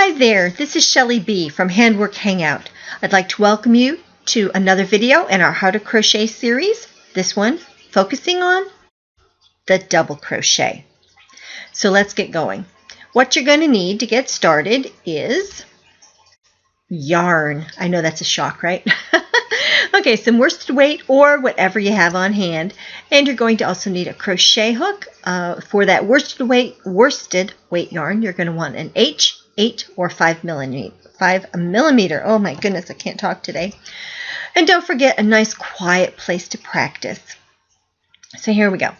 Hi there, this is Shelly B from Handwork Hangout. I'd like to welcome you to another video in our How to Crochet series, this one focusing on the double crochet. So let's get going. What you're going to need to get started is yarn. I know that's a shock, right? Okay, some worsted weight or whatever you have on hand, and you're going to also need a crochet hook. For that worsted weight yarn, you're going to want an H8 or 5 millimeter. Oh my goodness, I can't talk today. And don't forget a nice quiet place to practice. So here we go.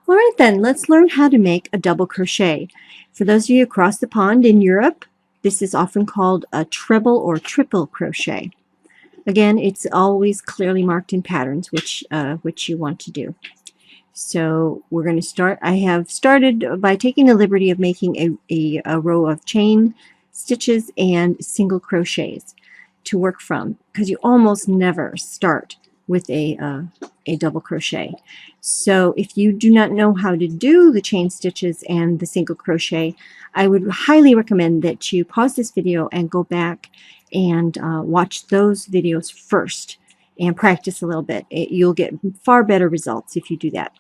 All right then, let's learn how to make a double crochet. For those of you across the pond in Europe, this is often called a treble or triple crochet. Again, it's always clearly marked in patterns which you want to do. So we're going to start. I have started by taking the liberty of making a row of chain stitches and single crochets to work from, because you almost never start with a double crochet. So if you do not know how to do the chain stitches and the single crochet, I would highly recommend that you pause this video and go back and watch those videos first and practice a little bit. You'll get far better results if you do that.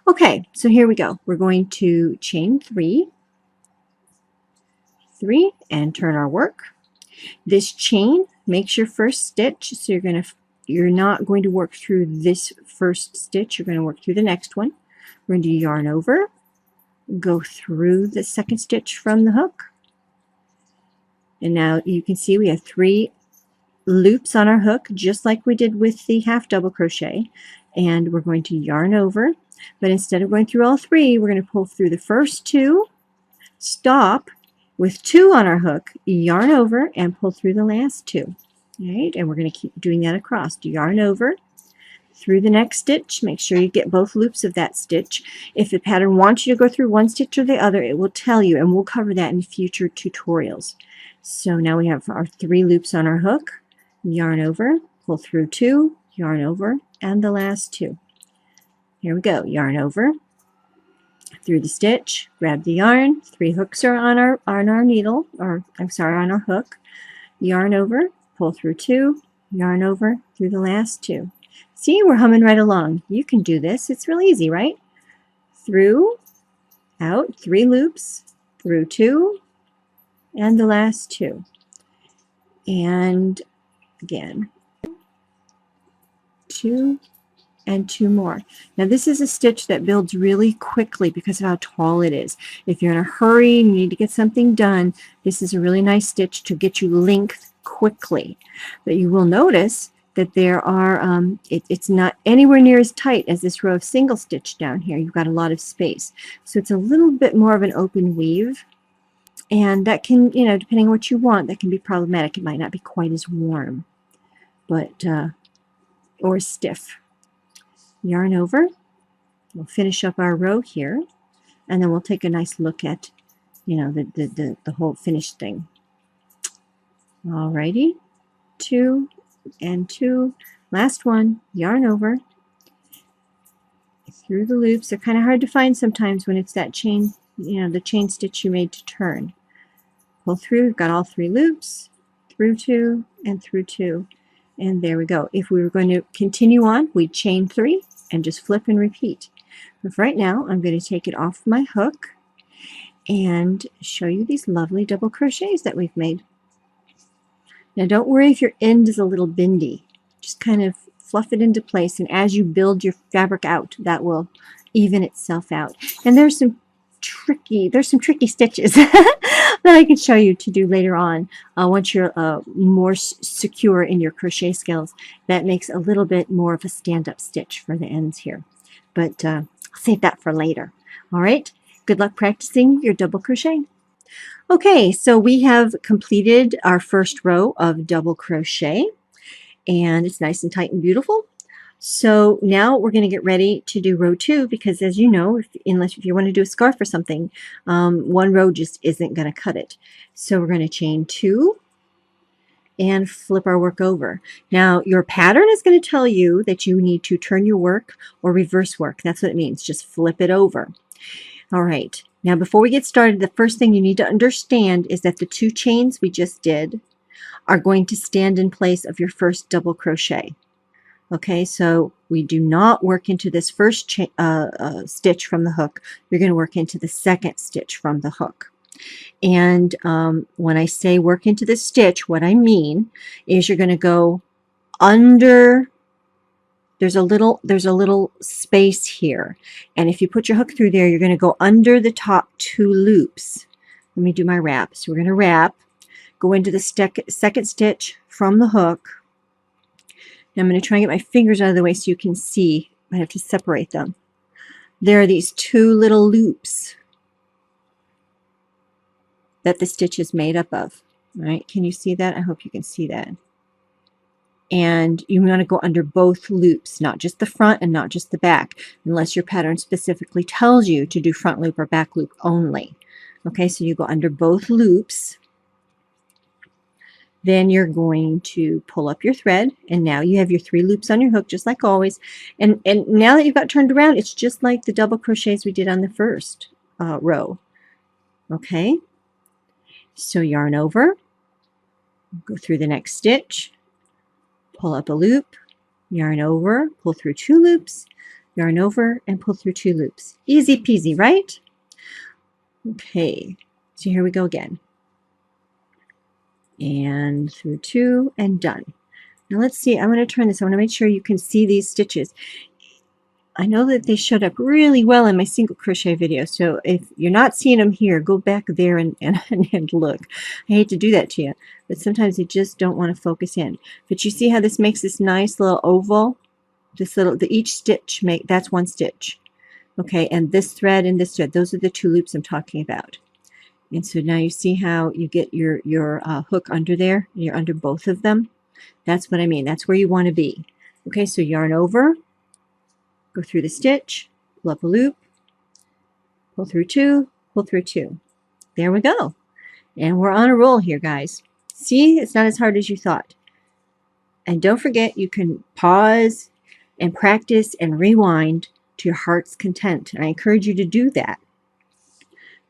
Okay, so here we go. We're going to chain 3, and turn our work. This chain makes your first stitch, so you're not going to work through this first stitch. You're going to work through the next one. We're going to yarn over, go through the second stitch from the hook, and now you can see we have 3 loops on our hook, just like we did with the half double crochet. And we're going to yarn over, but instead of going through all 3, we're going to pull through the first 2, stop with 2 on our hook, yarn over, and pull through the last 2. All right, and we're going to keep doing that across. Yarn over through the next stitch. Make sure you get both loops of that stitch. If the pattern wants you to go through one stitch or the other, it will tell you, and we'll cover that in future tutorials. So now we have our 3 loops on our hook. Yarn over, pull through 2, yarn over, and the last 2. Here we go. Yarn over through the stitch, grab the yarn. 3 hooks are on our needle, or I'm sorry, on our hook. Yarn over, pull through 2, yarn over through the last 2. See, we're humming right along. You can do this. It's real easy, right? Through, out, 3 loops, through 2, and the last 2. And again, 2 and 2 more. Now this is a stitch that builds really quickly because of how tall it is. If you're in a hurry and you need to get something done, this is a really nice stitch to get you length quickly. But you will notice that there are, it's not anywhere near as tight as this row of single stitch down here. You've got a lot of space. So it's a little bit more of an open weave. And that can, depending on what you want, that can be problematic. It might not be quite as warm, but or stiff. Yarn over. We'll finish up our row here, and then we'll take a nice look at, the whole finished thing. Alrighty, 2 and 2. Last one. Yarn over through the loops. They're kind of hard to find sometimes when it's that chain, the chain stitch you made to turn. Pull through. We've got all 3 loops, through 2 and through 2. And there we go. If we were going to continue on, we'd chain 3 and just flip and repeat. But for right now, I'm going to take it off my hook and show you these lovely double crochets that we've made. Now don't worry if your end is a little bendy. Just kind of fluff it into place, and as you build your fabric out, that will even itself out. And there's some tricky stitches that I can show you to do later on once you're more secure in your crochet skills. That makes a little bit more of a stand-up stitch for the ends here, but I'll save that for later. All right, good luck practicing your double crochet. Okay, so we have completed our first row of double crochet, and it's nice and tight and beautiful. So now we're going to get ready to do row 2, because as you know, if you want to do a scarf or something, one row just isn't going to cut it. So we're going to chain 2 and flip our work over. Now your pattern is going to tell you that you need to turn your work or reverse work. That's what it means. Just flip it over. All right. Now, before we get started, the first thing you need to understand is that the 2 chains we just did are going to stand in place of your first double crochet. Okay, so we do not work into this first stitch from the hook. You're going to work into the second stitch from the hook. And when I say work into the stitch, what I mean is you're going to go under. There's a little space here, and if you put your hook through there, you're going to go under the top 2 loops. Let me do my wrap. So we're going to wrap, go into the second stitch from the hook. Now I'm going to try and get my fingers out of the way so you can see. I have to separate them. There are these 2 little loops that the stitch is made up of. All right, can you see that? I hope you can see that. And you want to go under both loops, not just the front and not just the back, unless your pattern specifically tells you to do front loop or back loop only. Okay, so you go under both loops. Then you're going to pull up your thread, and now you have your 3 loops on your hook, just like always. And now that you've got turned around, it's just like the double crochets we did on the first row. Okay, so yarn over, go through the next stitch, pull up a loop, yarn over, pull through 2 loops, yarn over, and pull through 2 loops. Easy peasy, right? Okay, so here we go again. And through 2 and done. Now let's see, I'm going to turn this. I want to make sure you can see these stitches. I know that they showed up really well in my single crochet video, so if you're not seeing them here, go back there and look. I hate to do that to you, but sometimes you just don't want to focus in. But you see how this makes this nice little oval? Each stitch that's 1 stitch. Okay, and this thread and this thread, those are the 2 loops I'm talking about. And so now you see how you get your hook under there, and you're under both of them. That's what I mean. That's where you want to be. Okay, so yarn over, go through the stitch, pull up a loop, pull through 2, pull through 2. There we go. And we're on a roll here, guys. See, it's not as hard as you thought. And don't forget, you can pause and practice and rewind to your heart's content. And I encourage you to do that.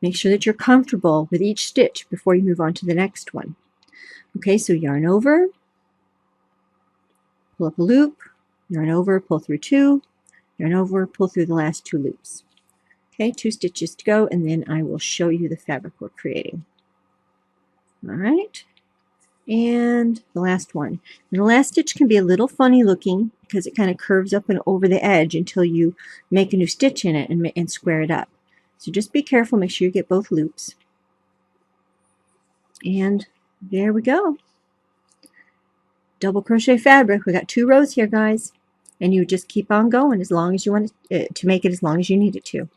Make sure that you're comfortable with each stitch before you move on to the next one. Okay, so yarn over, pull up a loop, yarn over, pull through 2, yarn over, pull through the last 2 loops. Okay, 2 stitches to go, and then I will show you the fabric we're creating. All right, and the last one. And the last stitch can be a little funny looking because it kind of curves up and over the edge until you make a new stitch in it and square it up. So just be careful, make sure you get both loops. And there we go. Double crochet fabric. We got 2 rows here, guys. And you just keep on going as long as you want it to make it as long as you need it to.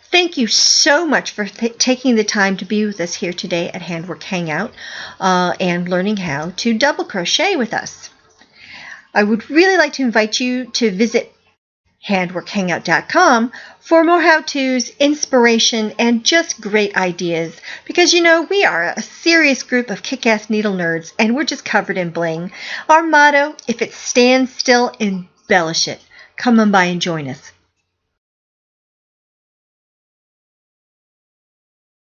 Thank you so much for taking the time to be with us here today at Handwork Hangout and learning how to double crochet with us. I would really like to invite you to visit handworkhangout.com for more how-tos, inspiration, and just great ideas. Because, you know, we are a serious group of kick-ass needle nerds, and we're just covered in bling. Our motto, if it stands still, embellish it. Come on by and join us.